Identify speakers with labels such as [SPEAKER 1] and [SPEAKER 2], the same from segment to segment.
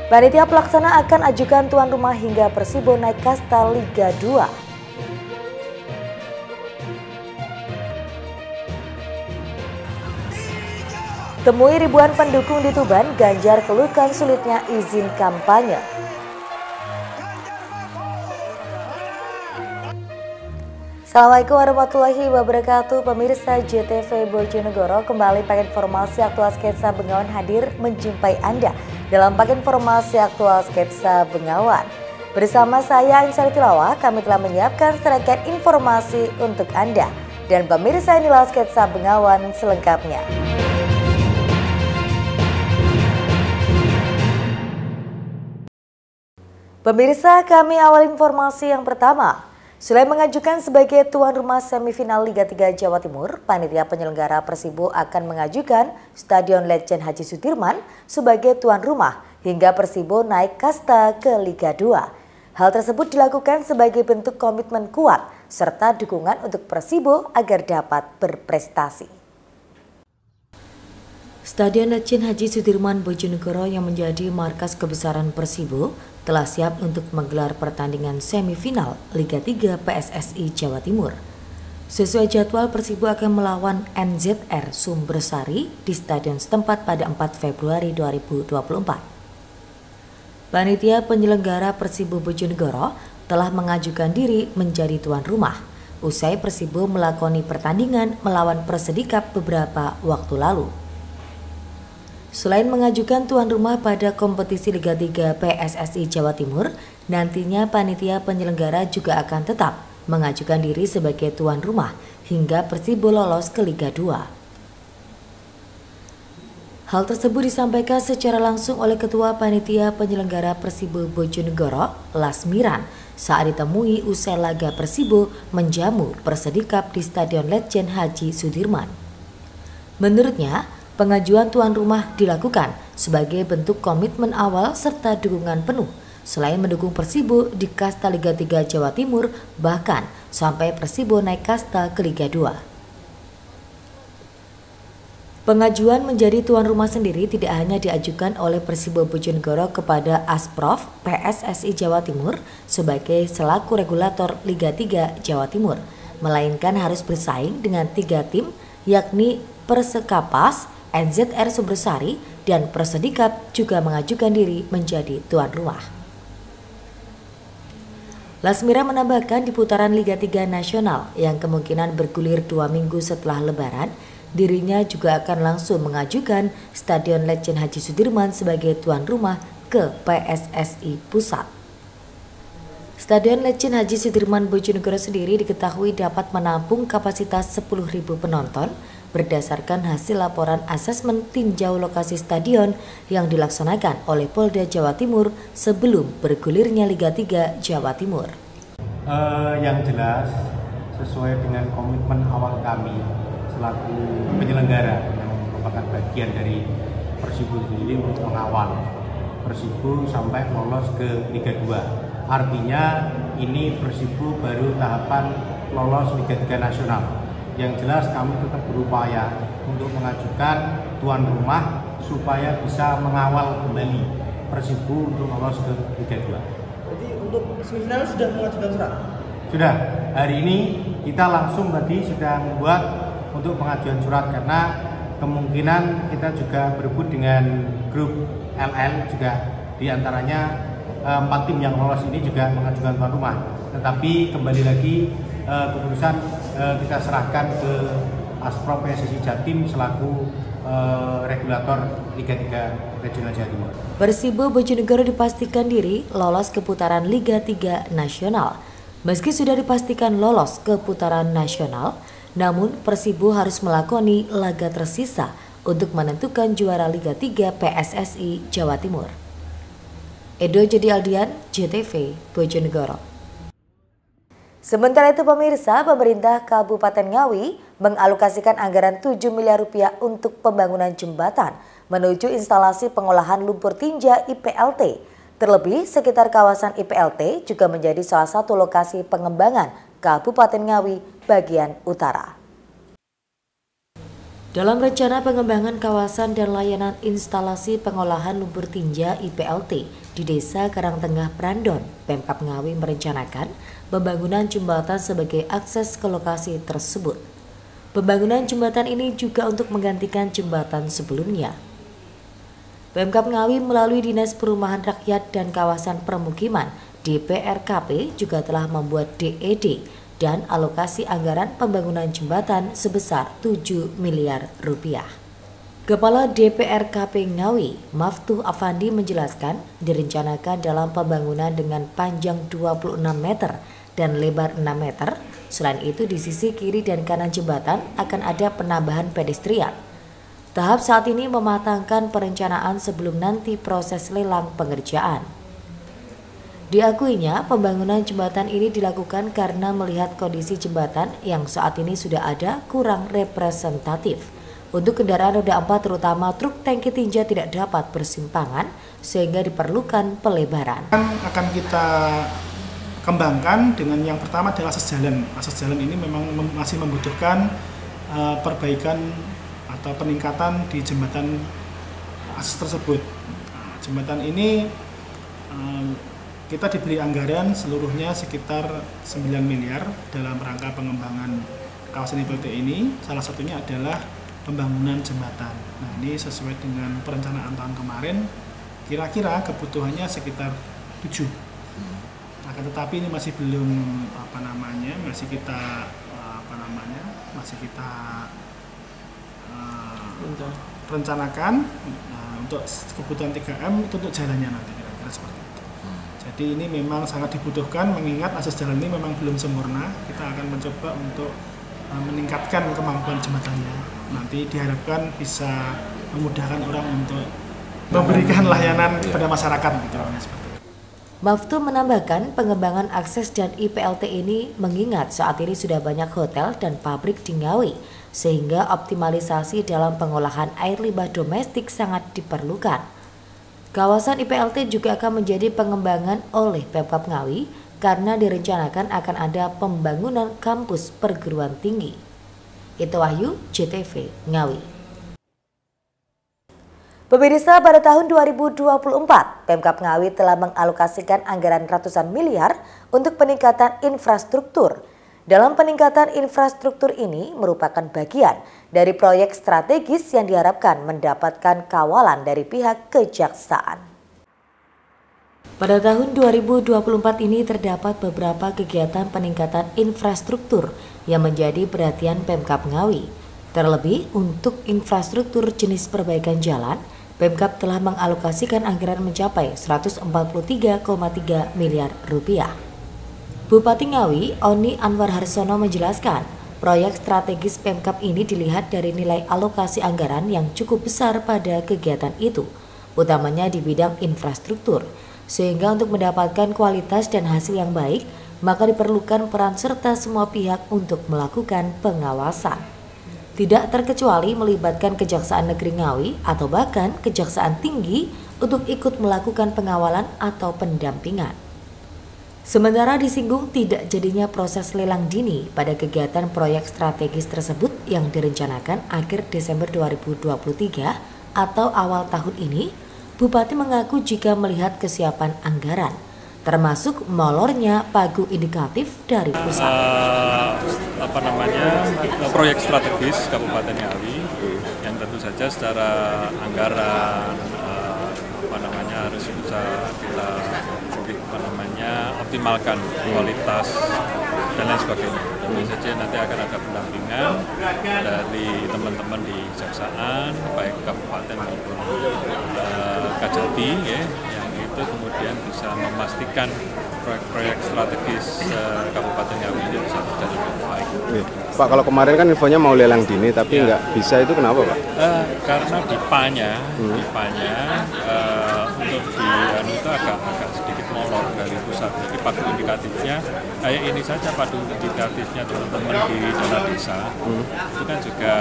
[SPEAKER 1] Panitia pelaksana akan ajukan tuan rumah hingga Persibo naik kasta Liga 2. Temui ribuan pendukung di Tuban, Ganjar keluhkan sulitnya izin kampanye. Assalamualaikum warahmatullahi wabarakatuh. Pemirsa JTV Bojonegoro, kembali paket informasi aktual sketsa Bengawan hadir menjumpai Anda dalam paket informasi aktual sketsa Bengawan. Bersama saya Insari Tilawah, kami telah menyiapkan serangkaian informasi untuk Anda. Dan pemirsa, inilah sketsa Bengawan selengkapnya. Pemirsa, kami awal informasi yang pertama. Selain mengajukan sebagai tuan rumah semifinal Liga 3 Jawa Timur, panitia penyelenggara Persibo akan mengajukan Stadion Letjen Haji Sudirman sebagai tuan rumah hingga Persibo naik kasta ke Liga 2. Hal tersebut dilakukan sebagai bentuk komitmen kuat serta dukungan untuk Persibo agar dapat berprestasi. Stadion Letjen Haji Sudirman Bojonegoro yang menjadi markas kebesaran Persibo telah siap untuk menggelar pertandingan semifinal Liga 3 PSSI Jawa Timur. Sesuai jadwal, Persibo akan melawan NZR Sumbersari di stadion setempat pada 4 Februari 2024. Panitia penyelenggara Persibo Bojonegoro telah mengajukan diri menjadi tuan rumah usai Persibo melakoni pertandingan melawan Persedikap beberapa waktu lalu. Selain mengajukan tuan rumah pada kompetisi Liga 3 PSSI Jawa Timur, nantinya panitia penyelenggara juga akan tetap mengajukan diri sebagai tuan rumah hingga Persibo lolos ke Liga 2. Hal tersebut disampaikan secara langsung oleh Ketua Panitia Penyelenggara Persibo Bojonegoro, Lasmiran, saat ditemui usai laga Persibo menjamu Persedikap di Stadion Letjen Haji Sudirman. Menurutnya, pengajuan tuan rumah dilakukan sebagai bentuk komitmen awal serta dukungan penuh selain mendukung Persibo di kasta Liga 3 Jawa Timur, bahkan sampai Persibo naik kasta ke Liga 2. Pengajuan menjadi tuan rumah sendiri tidak hanya diajukan oleh Persibo Bojonegoro kepada Asprof PSSI Jawa Timur sebagai selaku regulator Liga 3 Jawa Timur, melainkan harus bersaing dengan 3 tim yakni Persekapas, NZR Sumbersari, dan Persedikap juga mengajukan diri menjadi tuan rumah. Lasmira menambahkan di putaran Liga 3 Nasional yang kemungkinan bergulir 2 minggu setelah Lebaran, dirinya juga akan langsung mengajukan Stadion Letjen Haji Sudirman sebagai tuan rumah ke PSSI Pusat. Stadion Letjen Haji Sudirman Bojonegoro sendiri diketahui dapat menampung kapasitas 10.000 penonton berdasarkan hasil laporan asesmen tinjau lokasi stadion yang dilaksanakan oleh Polda Jawa Timur sebelum bergulirnya Liga 3 Jawa Timur.
[SPEAKER 2] Yang jelas sesuai dengan komitmen awal kami selaku penyelenggara yang merupakan bagian dari Persibo sendiri untuk mengawal Persibo sampai lolos ke Liga 2. Artinya ini Persibo baru tahapan lolos Liga 3 Nasional. Yang jelas kami tetap berupaya untuk mengajukan tuan rumah supaya bisa mengawal kembali Persibo untuk lolos ke Liga 2.
[SPEAKER 3] Jadi untuk semifinal sudah mengajukan surat?
[SPEAKER 2] Sudah, hari ini kita langsung tadi sudah membuat untuk pengajuan surat karena kemungkinan kita juga berebut dengan grup LL juga diantaranya 4 tim yang lolos ini juga mengajukan tuan rumah. Tetapi kembali lagi keputusan kita serahkan ke Asprof PSSI Jatim selaku regulator Liga 3 Regional Jawa Timur.
[SPEAKER 1] Persibo Bojonegoro dipastikan diri lolos ke putaran Liga 3 Nasional. Meski sudah dipastikan lolos ke putaran nasional, namun Persibo harus melakoni laga tersisa untuk menentukan juara Liga 3 PSSI Jawa Timur. Edo Jadi Aldian, JTV Bojonegoro. Sementara itu pemirsa, pemerintah Kabupaten Ngawi mengalokasikan anggaran 7 miliar rupiah untuk pembangunan jembatan menuju instalasi pengolahan lumpur tinja IPLT. Terlebih, sekitar kawasan IPLT juga menjadi salah satu lokasi pengembangan Kabupaten Ngawi bagian utara. Dalam rencana pengembangan kawasan dan layanan instalasi pengolahan lumpur tinja IPLT di Desa Karangtengah Brandon, Pemkab Ngawi merencanakan pembangunan jembatan sebagai akses ke lokasi tersebut. Pembangunan jembatan ini juga untuk menggantikan jembatan sebelumnya. Pemkab Ngawi melalui Dinas Perumahan Rakyat dan Kawasan Permukiman DPRKP juga telah membuat DED dan alokasi anggaran pembangunan jembatan sebesar 7 miliar rupiah. Kepala DPRKP Ngawi, Maftuh Afandi menjelaskan direncanakan dalam pembangunan dengan panjang 26 meter dan lebar 6 meter. Selain itu di sisi kiri dan kanan jembatan akan ada penambahan pedestrian. Tahap saat ini mematangkan perencanaan sebelum nanti proses lelang pengerjaan. Diakuinya, pembangunan jembatan ini dilakukan karena melihat kondisi jembatan yang saat ini sudah ada kurang representatif. Untuk kendaraan roda 4 terutama truk tangki tinja tidak dapat bersimpangan sehingga diperlukan pelebaran.
[SPEAKER 4] Akan kita kembangkan dengan yang pertama adalah akses jalan. Akses jalan ini memang masih membutuhkan perbaikan atau peningkatan di jembatan akses tersebut. Jembatan ini kita diberi anggaran seluruhnya sekitar 9 miliar dalam rangka pengembangan kawasan IPLT ini. Salah satunya adalah pembangunan jembatan. Nah, ini sesuai dengan perencanaan tahun kemarin, kira-kira kebutuhannya sekitar 7. Akan tetapi ini masih belum masih kita rencanakan untuk kebutuhan 3M itu untuk jalannya nanti kira-kira seperti itu. Jadi ini memang sangat dibutuhkan mengingat akses jalan ini memang belum sempurna. Kita akan mencoba untuk meningkatkan kemampuan jembatannya. Nanti diharapkan bisa memudahkan orang untuk memberikan layanan kepada masyarakat gitu.
[SPEAKER 1] Maftuh menambahkan pengembangan akses dan IPLT ini mengingat saat ini sudah banyak hotel dan pabrik di Ngawi sehingga optimalisasi dalam pengolahan air limbah domestik sangat diperlukan. Kawasan IPLT juga akan menjadi pengembangan oleh Pemkab Ngawi karena direncanakan akan ada pembangunan kampus perguruan tinggi. Itu Wahyu, JTV, Ngawi. Pemirsa, pada tahun 2024, Pemkab Ngawi telah mengalokasikan anggaran ratusan miliar untuk peningkatan infrastruktur. Dalam peningkatan infrastruktur ini merupakan bagian dari proyek strategis yang diharapkan mendapatkan kawalan dari pihak kejaksaan. Pada tahun 2024 ini terdapat beberapa kegiatan peningkatan infrastruktur yang menjadi perhatian Pemkab Ngawi. Terlebih untuk infrastruktur jenis perbaikan jalan, Pemkab telah mengalokasikan anggaran mencapai 143,3 miliar rupiah. Bupati Ngawi, Oni Anwar Harsono menjelaskan, proyek strategis Pemkab ini dilihat dari nilai alokasi anggaran yang cukup besar pada kegiatan itu, utamanya di bidang infrastruktur. Sehingga untuk mendapatkan kualitas dan hasil yang baik, maka diperlukan peran serta semua pihak untuk melakukan pengawasan. Tidak terkecuali melibatkan Kejaksaan Negeri Ngawi atau bahkan Kejaksaan Tinggi untuk ikut melakukan pengawalan atau pendampingan. Sementara disinggung tidak jadinya proses lelang dini pada kegiatan proyek strategis tersebut yang direncanakan akhir Desember 2023 atau awal tahun ini, Bupati mengaku jika melihat kesiapan anggaran, termasuk molornya pagu indikatif dari pusat.
[SPEAKER 5] Proyek strategis Kabupaten Ngawi yang tentu saja secara anggaran harus bisa kita optimalkan kualitas dan lain sebagainya. Tentu saja nanti akan ada pendampingan dari teman-teman di Kejaksaan, baik Kabupaten maupun Kajati, yang itu kemudian bisa memastikan proyek-proyek strategis Kabupaten Ngawi ini bisa berjalan dengan baik.
[SPEAKER 6] Pak, kalau kemarin kan infonya mau lelang dini tapi nggak bisa, itu kenapa Pak?
[SPEAKER 5] Karena dipanya untuk itu agak sedikit molor dari pusat. Jadi pagu indikatifnya kayak ini saja, pagu indikatifnya teman-teman di dana desa itu kan juga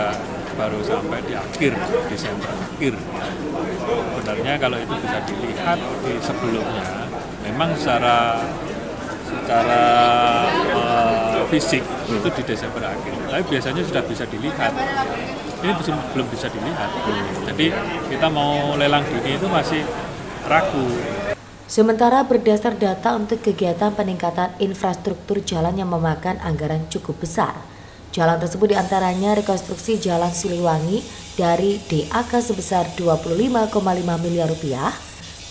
[SPEAKER 5] baru sampai di akhir Desember Sebenarnya kalau itu bisa dilihat di sebelumnya, memang secara fisik itu di Desember akhir. Tapi biasanya sudah bisa dilihat ini belum bisa dilihat. Jadi kita mau lelang dini itu masih ragu.
[SPEAKER 1] Sementara berdasar data untuk kegiatan peningkatan infrastruktur jalan yang memakan anggaran cukup besar. Jalan tersebut diantaranya rekonstruksi Jalan Siliwangi dari DAK sebesar 25,5 miliar rupiah,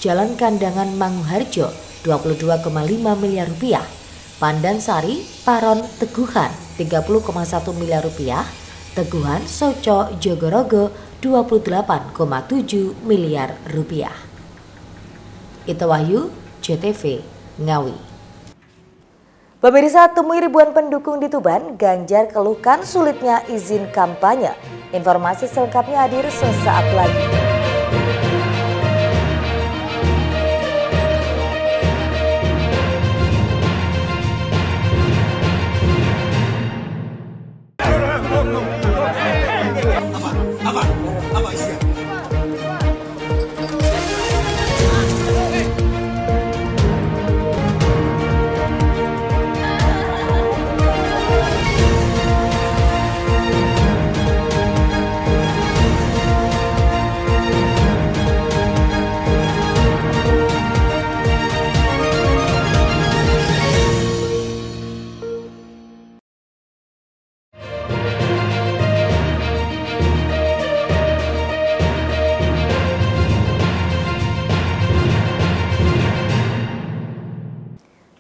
[SPEAKER 1] Jalan Kandangan Manguharjo 22,5 miliar rupiah, Pandansari Paron Teguhan 30,1 miliar rupiah, Teguhan Soco Jogorogo 28,7 miliar rupiah. Ito Wahyu, JTV, Ngawi. Pemirsa, temui ribuan pendukung di Tuban, Ganjar keluhkan sulitnya izin kampanye. Informasi selengkapnya hadir sesaat lagi.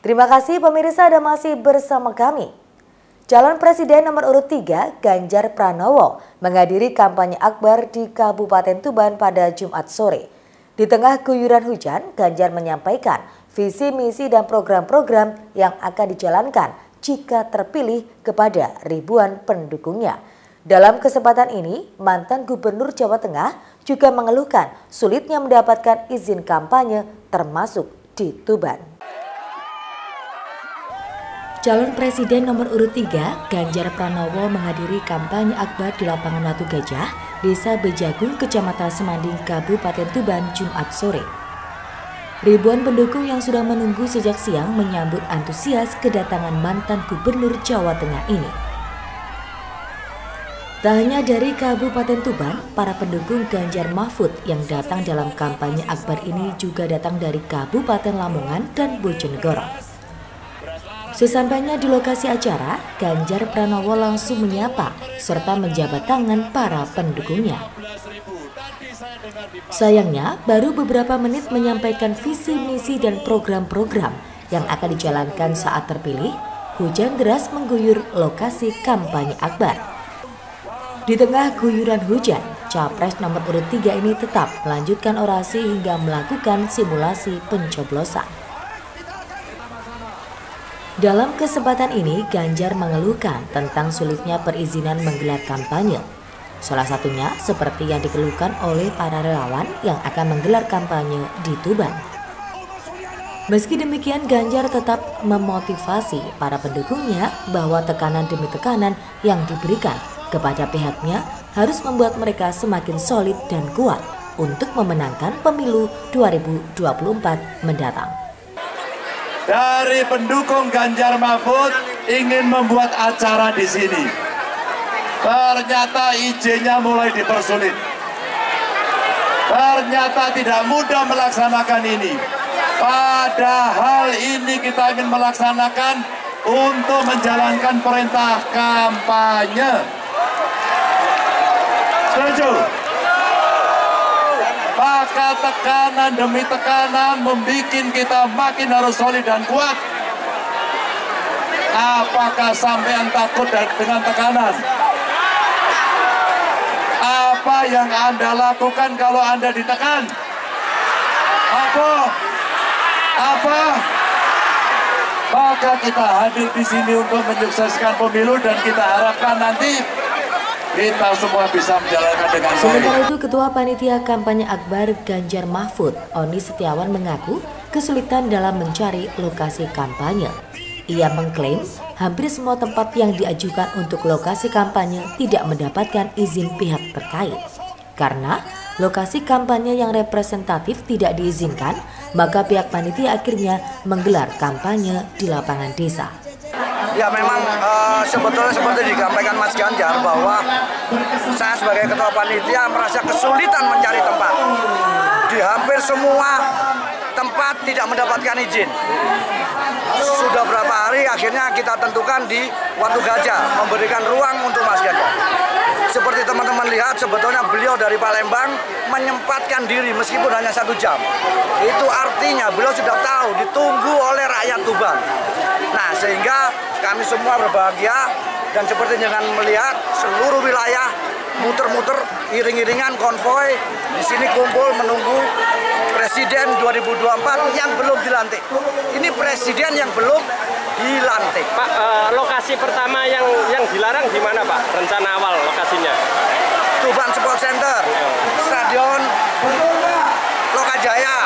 [SPEAKER 1] Terima kasih pemirsa Anda masih bersama kami. Calon Presiden nomor urut 3 Ganjar Pranowo menghadiri kampanye akbar di Kabupaten Tuban pada Jumat sore. Di tengah guyuran hujan, Ganjar menyampaikan visi misi dan program-program yang akan dijalankan jika terpilih kepada ribuan pendukungnya. Dalam kesempatan ini, mantan Gubernur Jawa Tengah juga mengeluhkan sulitnya mendapatkan izin kampanye termasuk di Tuban. Calon Presiden nomor urut 3 Ganjar Pranowo menghadiri kampanye akbar di lapangan Watu Gajah, Desa Bejagung, Kecamatan Semanding, Kabupaten Tuban, Jumat sore. Ribuan pendukung yang sudah menunggu sejak siang menyambut antusias kedatangan mantan Gubernur Jawa Tengah ini. Tak hanya dari Kabupaten Tuban, para pendukung Ganjar Mahfud yang datang dalam kampanye akbar ini juga datang dari Kabupaten Lamongan dan Bojonegoro. Sesampainya di lokasi acara, Ganjar Pranowo langsung menyapa serta menjabat tangan para pendukungnya. Sayangnya, baru beberapa menit menyampaikan visi, misi, dan program-program yang akan dijalankan saat terpilih, hujan deras mengguyur lokasi kampanye akbar. Di tengah guyuran hujan, Capres nomor urut 3 ini tetap melanjutkan orasi hingga melakukan simulasi pencoblosan. Dalam kesempatan ini, Ganjar mengeluhkan tentang sulitnya perizinan menggelar kampanye. Salah satunya seperti yang dikeluhkan oleh para relawan yang akan menggelar kampanye di Tuban. Meski demikian, Ganjar tetap memotivasi para pendukungnya bahwa tekanan demi tekanan yang diberikan kepada pihaknya harus membuat mereka semakin solid dan kuat untuk memenangkan pemilu 2024 mendatang.
[SPEAKER 7] Dari pendukung Ganjar Mahfud ingin membuat acara di sini. Ternyata izinnya mulai dipersulit. Ternyata tidak mudah melaksanakan ini. Padahal ini kita ingin melaksanakan untuk menjalankan perintah kampanye. Setuju? Maka tekanan demi tekanan membuat kita makin harus solid dan kuat. Apakah sampean takut dengan tekanan? Apa yang Anda lakukan kalau Anda ditekan? Apa? Maka kita hadir di sini untuk menyukseskan pemilu dan kita harapkan nanti kita semua bisa menjalankan dengan baik.
[SPEAKER 1] Sementara itu, Ketua Panitia Kampanye Akbar Ganjar Mahfud, Oni Setiawan mengaku kesulitan dalam mencari lokasi kampanye. Ia mengklaim hampir semua tempat yang diajukan untuk lokasi kampanye tidak mendapatkan izin pihak terkait. Karena lokasi kampanye yang representatif tidak diizinkan, maka pihak panitia akhirnya menggelar kampanye di lapangan desa.
[SPEAKER 8] Ya memang sebetulnya seperti disampaikan Mas Ganjar bahwa saya sebagai ketua panitia merasa kesulitan mencari tempat. Di hampir semua tempat tidak mendapatkan izin. Sudah berapa hari akhirnya kita tentukan di Watu Gajah memberikan ruang untuk Mas Ganjar. Seperti teman-teman lihat, sebetulnya beliau dari Palembang menyempatkan diri meskipun hanya 1 jam. Itu artinya beliau sudah tahu ditunggu oleh rakyat Tuban. Nah, sehingga kami semua berbahagia dan seperti dengan melihat seluruh wilayah muter-muter iring-iringan konvoy di sini kumpul menunggu Presiden 2024 yang belum dilantik. Ini Presiden yang belum dilantik.
[SPEAKER 9] Pak, lokasi pertama yang dilarang di mana, Pak? Rencana awal lokasinya?
[SPEAKER 8] Tuban Sport Center, Stadion Lokajaya,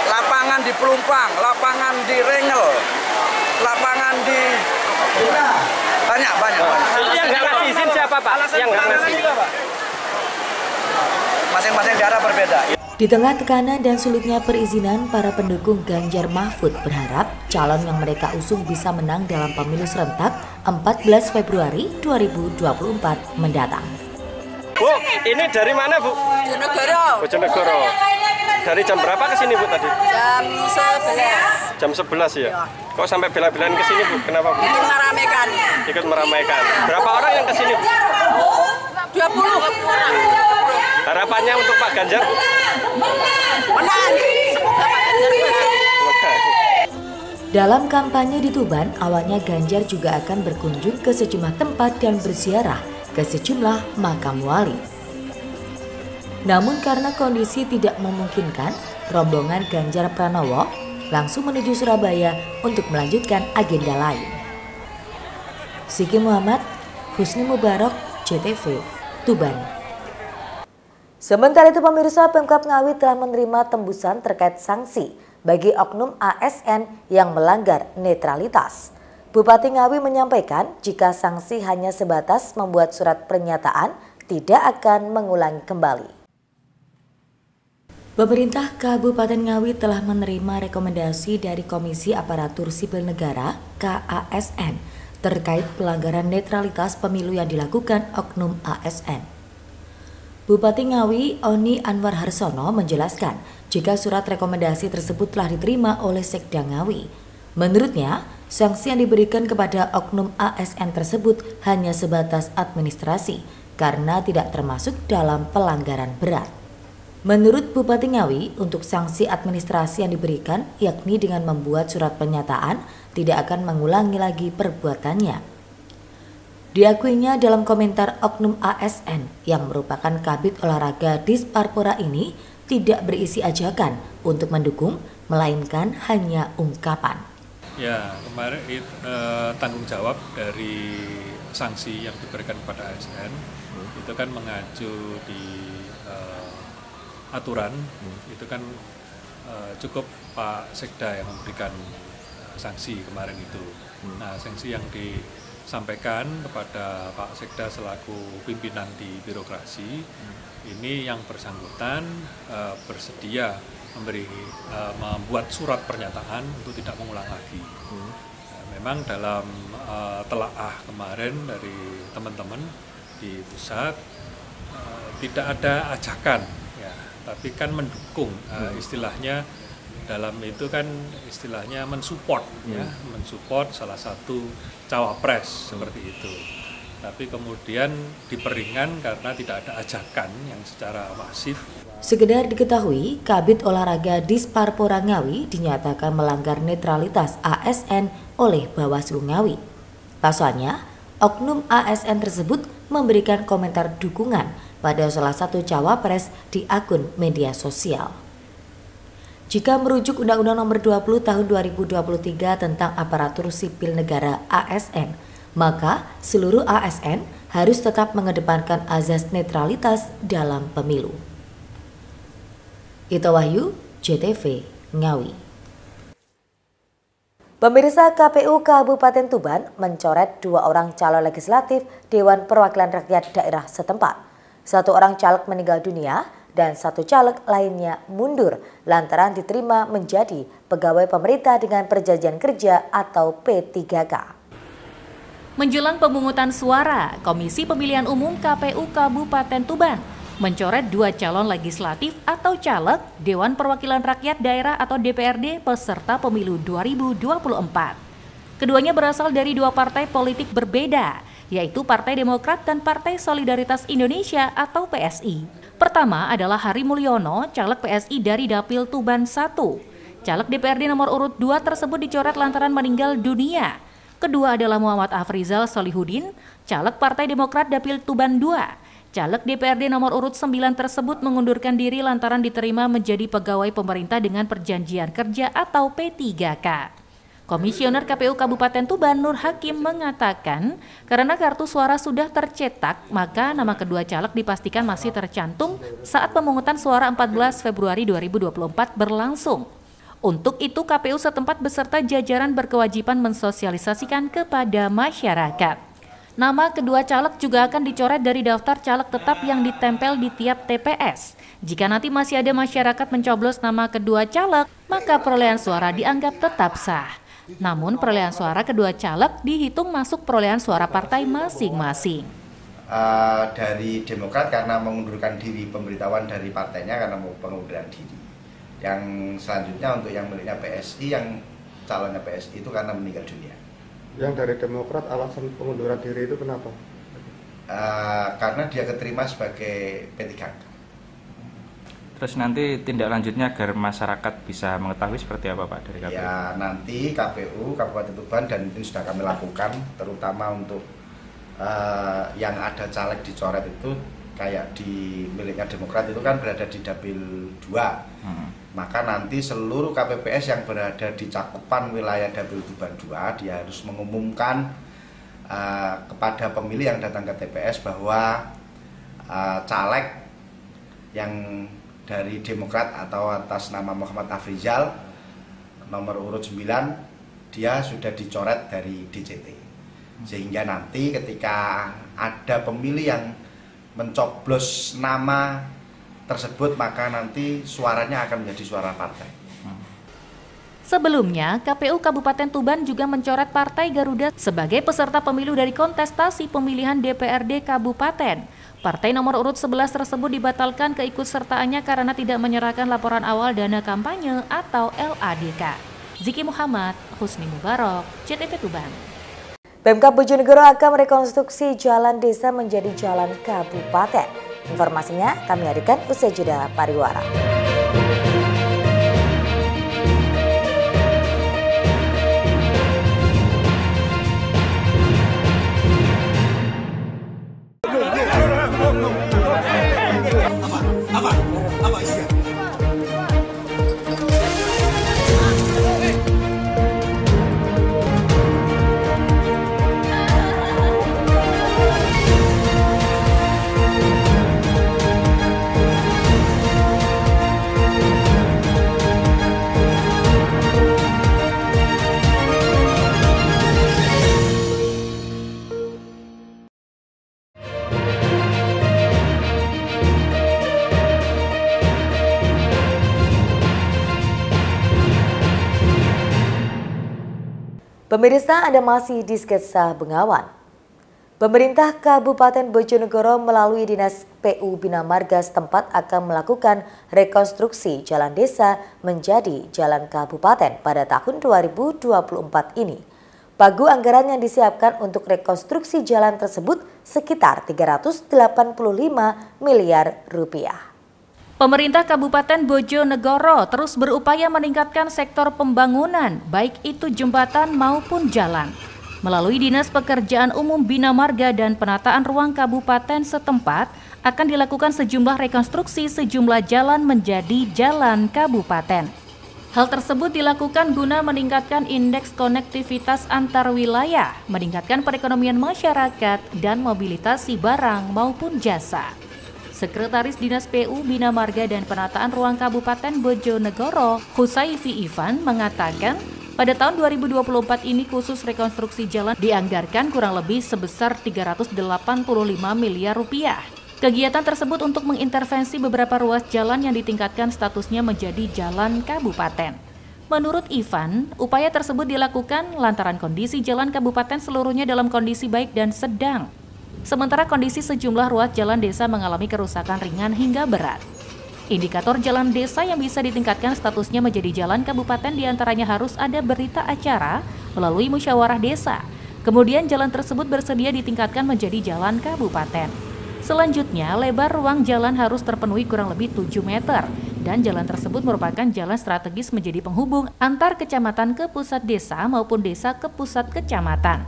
[SPEAKER 8] lapangan di Pelumpang, lapangan di Rengel, lapangan di banyak.
[SPEAKER 9] Yang nggak ngasih izin siapa, Pak? Yang nggak ngasih.
[SPEAKER 8] Masing-masing daerah berbeda.
[SPEAKER 1] Di tengah tekanan dan sulitnya perizinan, para pendukung Ganjar Mahfud berharap calon yang mereka usung bisa menang dalam pemilu serentak 14 Februari 2024 mendatang.
[SPEAKER 9] Bu, ini dari mana, Bu?
[SPEAKER 10] Bojonegoro.
[SPEAKER 9] Bojonegoro. Dari jam berapa ke sini, Bu, tadi?
[SPEAKER 10] Jam 11.
[SPEAKER 9] Jam 11 ya? Kok sampai bela-belain ke sini, Bu? Kenapa, Bu?
[SPEAKER 10] Ikut meramaikan.
[SPEAKER 9] Ikut meramaikan. Berapa orang yang ke sini, Bu?
[SPEAKER 10] 20 orang.
[SPEAKER 9] Harapannya untuk Pak Ganjar, Bu?
[SPEAKER 10] Menang. Semoga Pak Ganjar menang.
[SPEAKER 1] Dalam kampanye di Tuban, awalnya Ganjar juga akan berkunjung ke sejumlah tempat dan berziarah ke sejumlah makam wali. Namun karena kondisi tidak memungkinkan, rombongan Ganjar Pranowo langsung menuju Surabaya untuk melanjutkan agenda lain. Siki Muhammad, Husni Mubarak, JTV, Tuban. Sementara itu pemirsa, Pemkab Ngawi telah menerima tembusan terkait sanksi bagi oknum ASN yang melanggar netralitas. Bupati Ngawi menyampaikan jika sanksi hanya sebatas membuat surat pernyataan, tidak akan mengulangi kembali. Pemerintah Kabupaten Ngawi telah menerima rekomendasi dari Komisi Aparatur Sipil Negara (KASN) terkait pelanggaran netralitas pemilu yang dilakukan oknum ASN. Bupati Ngawi Oni Anwar Harsono menjelaskan jika surat rekomendasi tersebut telah diterima oleh Sekda Ngawi. Menurutnya, sanksi yang diberikan kepada oknum ASN tersebut hanya sebatas administrasi karena tidak termasuk dalam pelanggaran berat. Menurut Bupati Ngawi, untuk sanksi administrasi yang diberikan yakni dengan membuat surat pernyataan tidak akan mengulangi lagi perbuatannya. Diakuinya dalam komentar oknum ASN yang merupakan kabid olahraga Disparpora ini tidak berisi ajakan untuk mendukung, melainkan hanya ungkapan.
[SPEAKER 5] Ya, kemarin tanggung jawab dari sanksi yang diberikan kepada ASN itu kan mengacu di aturan, itu kan cukup Pak Sekda yang memberikan sanksi kemarin itu. Nah, sanksi yang disampaikan kepada Pak Sekda selaku pimpinan di birokrasi, ini yang bersangkutan bersedia membuat surat pernyataan untuk tidak mengulang lagi. Memang dalam telaah kemarin dari teman-teman di pusat tidak ada ajakan, ya, tapi kan mendukung, istilahnya dalam itu kan istilahnya mensupport, ya, mensupport salah satu cawapres seperti itu. Tapi kemudian diperingan karena tidak ada ajakan yang secara masif.
[SPEAKER 1] Sekedar diketahui, Kabid Olahraga Disparpora Ngawi dinyatakan melanggar netralitas ASN oleh Bawaslu Ngawi. Pasalnya, oknum ASN tersebut memberikan komentar dukungan pada salah satu cawapres di akun media sosial. Jika merujuk Undang-Undang Nomor 20 Tahun 2023 tentang Aparatur Sipil Negara ASN, maka seluruh ASN harus tetap mengedepankan azas netralitas dalam pemilu. Ito Wahyu, JTV, Ngawi. Pemirsa, KPU Kabupaten Tuban mencoret 2 orang calon legislatif Dewan Perwakilan Rakyat daerah setempat. 1 orang caleg meninggal dunia dan 1 caleg lainnya mundur lantaran diterima menjadi pegawai pemerintah dengan perjanjian kerja atau P3K.
[SPEAKER 11] Menjelang pemungutan suara, Komisi Pemilihan Umum KPU Kabupaten Tuban mencoret 2 calon legislatif atau caleg Dewan Perwakilan Rakyat Daerah atau DPRD peserta pemilu 2024. Keduanya berasal dari 2 partai politik berbeda, yaitu Partai Demokrat dan Partai Solidaritas Indonesia atau PSI. Pertama adalah Hari Mulyono, caleg PSI dari Dapil Tuban 1. Caleg DPRD nomor urut 2 tersebut dicoret lantaran meninggal dunia. Kedua adalah Muhammad Afrizal Solihudin, caleg Partai Demokrat Dapil Tuban 2. Caleg DPRD nomor urut 9 tersebut mengundurkan diri lantaran diterima menjadi pegawai pemerintah dengan perjanjian kerja atau P3K. Komisioner KPU Kabupaten Tuban Nur Hakim mengatakan, karena kartu suara sudah tercetak, maka nama kedua caleg dipastikan masih tercantum saat pemungutan suara 14 Februari 2024 berlangsung. Untuk itu, KPU setempat beserta jajaran berkewajiban mensosialisasikan kepada masyarakat. Nama kedua caleg juga akan dicoret dari daftar caleg tetap yang ditempel di tiap TPS. Jika nanti masih ada masyarakat mencoblos nama kedua caleg, maka perolehan suara dianggap tetap sah. Namun perolehan suara kedua caleg dihitung masuk perolehan suara partai masing-masing.
[SPEAKER 12] Dari Demokrat karena mengundurkan diri pemberitahuan dari partainya karena mau pengunduran diri. Yang selanjutnya untuk yang miliknya PSI, yang calonnya PSI itu karena meninggal dunia.
[SPEAKER 13] Yang dari Demokrat alasan pengunduran diri itu kenapa?
[SPEAKER 12] Karena dia keterima sebagai P3K.
[SPEAKER 14] Terus nanti tindak lanjutnya agar masyarakat bisa mengetahui seperti apa Pak dari KPU?
[SPEAKER 12] Ya nanti KPU Kabupaten Tuban dan ini sudah kami lakukan, terutama untuk yang ada caleg dicoret itu kayak di miliknya Demokrat itu kan berada di Dapil 2. Maka nanti seluruh KPPS yang berada di cakupan wilayah Dapil Tuban 2 dia harus mengumumkan kepada pemilih yang datang ke TPS bahwa caleg yang dari Demokrat atau atas nama Muhammad Afrizal nomor urut 9 dia sudah dicoret dari DCT. Sehingga nanti ketika ada pemilih yang mencoblos nama tersebut maka nanti suaranya akan menjadi suara partai.
[SPEAKER 11] Sebelumnya, KPU Kabupaten Tuban juga mencoret Partai Garuda sebagai peserta pemilu dari kontestasi pemilihan DPRD Kabupaten. Partai nomor urut 11 tersebut dibatalkan keikutsertaannya karena tidak menyerahkan laporan awal dana kampanye atau LADK. Ziki Muhammad, Husni Mubarok, CTV Tuban.
[SPEAKER 1] Pemkab Bojonegoro akan merekonstruksi jalan desa menjadi jalan kabupaten. Informasinya kami hadirkan usai jeda pariwara.
[SPEAKER 15] Apa isinya?
[SPEAKER 1] Pemirsa, Anda masih di Sketsa Bengawan. Pemerintah Kabupaten Bojonegoro melalui Dinas PU Bina Marga setempat akan melakukan rekonstruksi jalan desa menjadi jalan kabupaten pada tahun 2024 ini. Pagu anggaran yang disiapkan untuk rekonstruksi jalan tersebut sekitar 385 miliar rupiah.
[SPEAKER 11] Pemerintah Kabupaten Bojonegoro terus berupaya meningkatkan sektor pembangunan, baik itu jembatan maupun jalan. Melalui Dinas Pekerjaan Umum Bina Marga dan Penataan Ruang Kabupaten setempat, akan dilakukan sejumlah rekonstruksi sejumlah jalan menjadi jalan kabupaten. Hal tersebut dilakukan guna meningkatkan indeks konektivitas antar wilayah, meningkatkan perekonomian masyarakat, dan mobilisasi barang maupun jasa. Sekretaris Dinas PU Bina Marga dan Penataan Ruang Kabupaten Bojonegoro, Husaifi Ivan, mengatakan pada tahun 2024 ini khusus rekonstruksi jalan dianggarkan kurang lebih sebesar 385 miliar rupiah. Kegiatan tersebut untuk mengintervensi beberapa ruas jalan yang ditingkatkan statusnya menjadi jalan kabupaten. Menurut Ivan, upaya tersebut dilakukan lantaran kondisi jalan kabupaten seluruhnya dalam kondisi baik dan sedang. Sementara kondisi sejumlah ruas jalan desa mengalami kerusakan ringan hingga berat. Indikator jalan desa yang bisa ditingkatkan statusnya menjadi jalan kabupaten diantaranya harus ada berita acara melalui musyawarah desa. Kemudian jalan tersebut bersedia ditingkatkan menjadi jalan kabupaten. Selanjutnya, lebar ruang jalan harus terpenuhi kurang lebih 7 meter dan jalan tersebut merupakan jalan strategis menjadi penghubung antar kecamatan ke pusat desa maupun desa ke pusat kecamatan.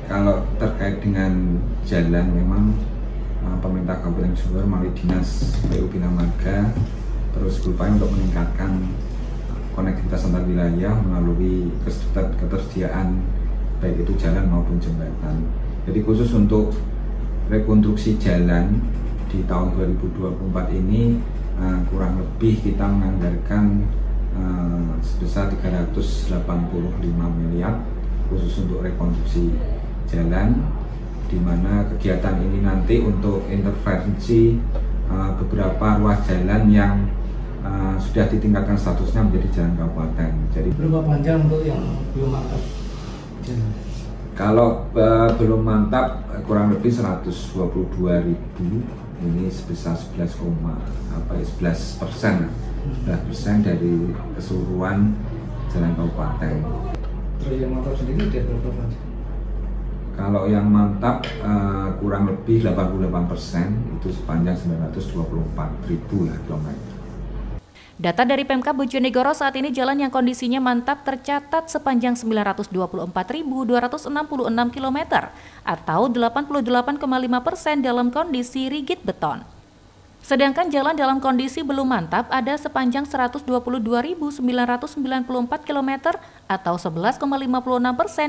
[SPEAKER 15] Kalau terkait dengan jalan, memang pemerintah Kabupaten Sumber melalui Dinas PU Bina Marga terus berupaya untuk meningkatkan konektivitas antar wilayah melalui ketersediaan baik itu jalan maupun jembatan. Jadi khusus untuk rekonstruksi jalan di tahun 2024 ini kurang lebih kita menganggarkan sebesar 385 miliar khusus untuk rekonstruksi jalan, di mana kegiatan ini nanti untuk intervensi beberapa ruas jalan yang sudah ditingkatkan statusnya menjadi jalan kabupaten. Jadi
[SPEAKER 3] berapa panjang untuk yang belum mantap jalan?
[SPEAKER 15] Kalau belum mantap kurang lebih 122.000, ini sebesar 11% dari keseluruhan jalan kabupaten.
[SPEAKER 3] Terus yang mantap sendiri ada berapa panjang?
[SPEAKER 15] Kalau yang mantap kurang lebih 88%, itu sepanjang 924.000 kilometer.
[SPEAKER 11] Data dari Pemkab Bojonegoro saat ini jalan yang kondisinya mantap tercatat sepanjang 924.266 km atau 88,5% dalam kondisi rigid beton. Sedangkan jalan dalam kondisi belum mantap ada sepanjang 122.994 km atau 11,56%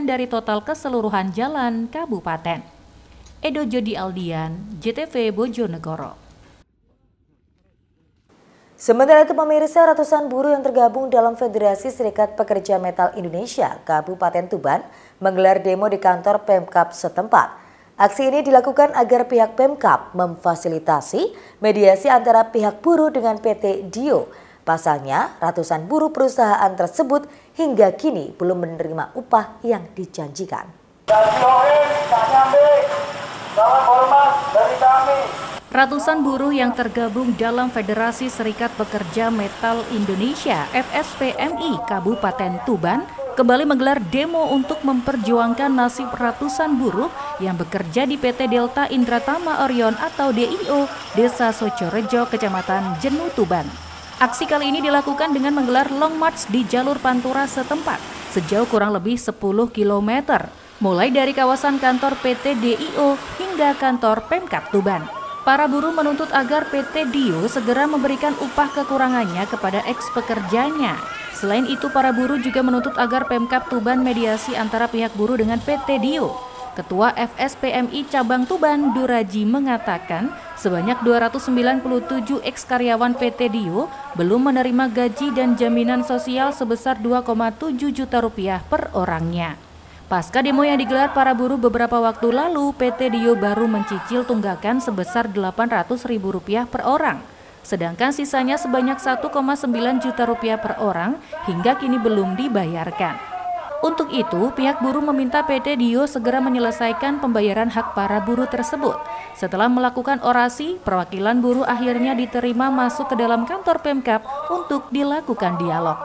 [SPEAKER 11] dari total keseluruhan jalan kabupaten. Edo Jodi Aldian, JTV Bojonegoro.
[SPEAKER 1] Sementara itu pemirsa, ratusan buruh yang tergabung dalam Federasi Serikat Pekerja Metal Indonesia Kabupaten Tuban menggelar demo di kantor Pemkab setempat. Aksi ini dilakukan agar pihak Pemkab memfasilitasi mediasi antara pihak buruh dengan PT Dio. Pasalnya, ratusan buruh perusahaan tersebut hingga kini belum menerima upah yang dijanjikan.
[SPEAKER 11] Ratusan buruh yang tergabung dalam Federasi Serikat Pekerja Metal Indonesia (FSPMI) Kabupaten Tuban kembali menggelar demo untuk memperjuangkan nasib ratusan buruh yang bekerja di PT Delta Indratama Orion atau DIO, Desa Socorejo, Kecamatan Jenu, Tuban. Aksi kali ini dilakukan dengan menggelar long march di jalur Pantura setempat sejauh kurang lebih 10 km, mulai dari kawasan kantor PT DIO hingga kantor Pemkab Tuban. Para buruh menuntut agar PT Dio segera memberikan upah kekurangannya kepada eks-pekerjanya. Selain itu, para buruh juga menuntut agar Pemkab Tuban mediasi antara pihak buruh dengan PT Dio. Ketua FSPMI Cabang Tuban, Duraji, mengatakan sebanyak 297 eks-karyawan PT Dio belum menerima gaji dan jaminan sosial sebesar 2,7 juta rupiah per orangnya. Pasca demo yang digelar para buruh beberapa waktu lalu, PT Dio baru mencicil tunggakan sebesar Rp800.000 per orang. Sedangkan sisanya sebanyak 1,9 juta rupiah per orang hingga kini belum dibayarkan. Untuk itu, pihak buruh meminta PT Dio segera menyelesaikan pembayaran hak para buruh tersebut. Setelah melakukan orasi, perwakilan buruh akhirnya diterima masuk ke dalam kantor Pemkab untuk dilakukan dialog.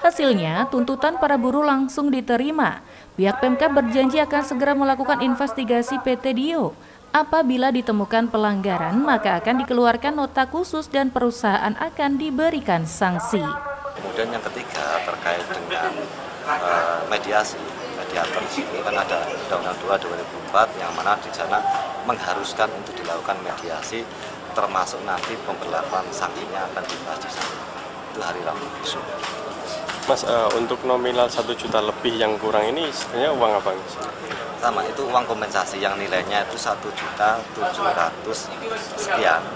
[SPEAKER 11] Hasilnya, tuntutan para buruh langsung diterima. Pihak Pemkab berjanji akan segera melakukan investigasi PT Dio. Apabila ditemukan pelanggaran, maka akan dikeluarkan nota khusus dan perusahaan akan diberikan sanksi.
[SPEAKER 16] Kemudian yang ketiga terkait dengan mediasi. Mediator di sini kan ada Undang-Undang 2 2004 yang mana di sana mengharuskan untuk dilakukan mediasi, termasuk nanti pemberlakuan sanksinya akan dibahas di sana. Itu hari Rabu besok.
[SPEAKER 17] Mas, untuk nominal 1 juta lebih yang kurang ini sebenarnya uang apa?
[SPEAKER 16] Sama, itu uang kompensasi yang nilainya itu 1.700.000 sekian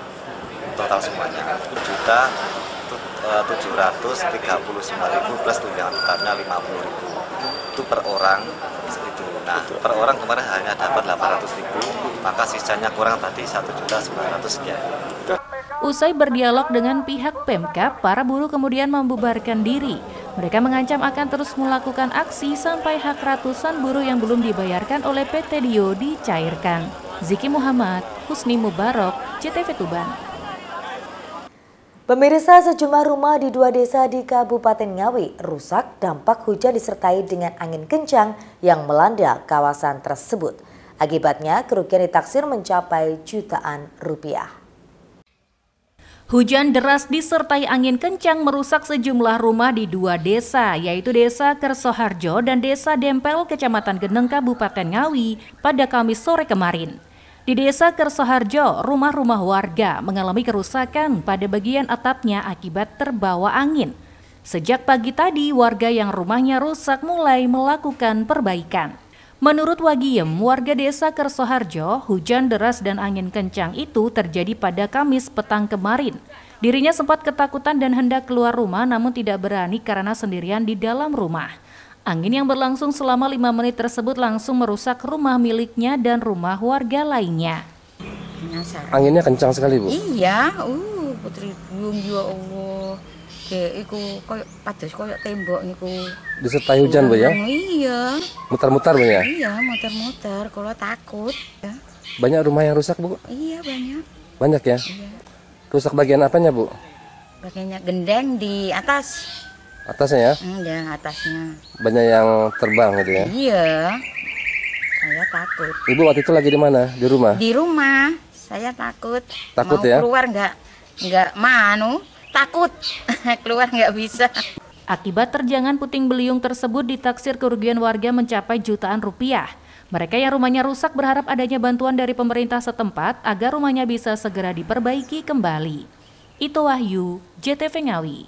[SPEAKER 16] total semuanya. 1.739.000 plus tunjangan tetapnya 50.000 itu per orang itu. Nah, per orang kemarin hanya dapat 800.000, maka sisanya kurang tadi 1.900.000 sekian.
[SPEAKER 11] Usai berdialog dengan pihak Pemkab, para buruh kemudian membubarkan diri. Mereka mengancam akan terus melakukan aksi sampai hak ratusan buruh yang belum dibayarkan oleh PT Dio dicairkan. Ziki Muhammad, Husni Mubarok, JTV Tuban.
[SPEAKER 1] Pemirsa, sejumlah rumah di 2 desa di Kabupaten Ngawi rusak dampak hujan disertai dengan angin kencang yang melanda kawasan tersebut. Akibatnya kerugian ditaksir mencapai jutaan rupiah.
[SPEAKER 11] Hujan deras disertai angin kencang merusak sejumlah rumah di 2 desa, yaitu Desa Kersoharjo dan Desa Dempel, Kecamatan Geneng, Kabupaten Ngawi pada Kamis sore kemarin. Di Desa Kersoharjo, rumah-rumah warga mengalami kerusakan pada bagian atapnya akibat terbawa angin. Sejak pagi tadi, warga yang rumahnya rusak mulai melakukan perbaikan. Menurut Wagiem, warga Desa Kersoharjo, hujan deras dan angin kencang itu terjadi pada Kamis petang kemarin. Dirinya sempat ketakutan dan hendak keluar rumah namun tidak berani karena sendirian di dalam rumah. Angin yang berlangsung selama 5 menit tersebut langsung merusak rumah miliknya dan rumah warga lainnya.
[SPEAKER 18] Anginnya kencang sekali, Bu?
[SPEAKER 19] Iya, putri buyung ya Allah. Kayak iku koyo pados koyo tembok niku.
[SPEAKER 18] Disertai hujan, Bu ya?
[SPEAKER 19] Iya.
[SPEAKER 18] Mutar-mutar, Bu ya?
[SPEAKER 19] Iya, muter-muter, kalau takut ya.
[SPEAKER 18] Banyak rumah yang rusak, Bu?
[SPEAKER 19] Iya, banyak.
[SPEAKER 18] Banyak ya? Iya. Rusak bagian apanya, Bu?
[SPEAKER 19] Bagiannya gendeng di atas.
[SPEAKER 18] Atasnya ya?
[SPEAKER 19] Iya, atasnya.
[SPEAKER 18] Banyak yang terbang gitu ya?
[SPEAKER 19] Iya. Saya takut.
[SPEAKER 18] Ibu waktu itu lagi di mana? Di rumah?
[SPEAKER 19] Di rumah. Saya takut.
[SPEAKER 18] Takut
[SPEAKER 19] mau
[SPEAKER 18] ya?
[SPEAKER 19] Keluar nggak takut. Keluar nggak bisa.
[SPEAKER 11] Akibat terjangan puting beliung tersebut ditaksir kerugian warga mencapai jutaan rupiah. Mereka yang rumahnya rusak berharap adanya bantuan dari pemerintah setempat agar rumahnya bisa segera diperbaiki kembali. Itu Wahyu, JTV Ngawi.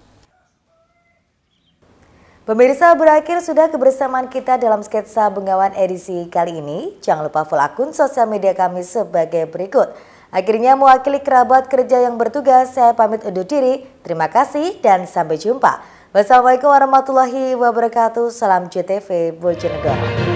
[SPEAKER 1] Pemirsa, berakhir sudah kebersamaan kita dalam sketsa Bengawan edisi kali ini. Jangan lupa follow akun sosial media kami sebagai berikut. Akhirnya mewakili kerabat kerja yang bertugas, saya pamit undur diri. Terima kasih dan sampai jumpa. Wassalamualaikum warahmatullahi wabarakatuh. Salam JTV Bojonegoro.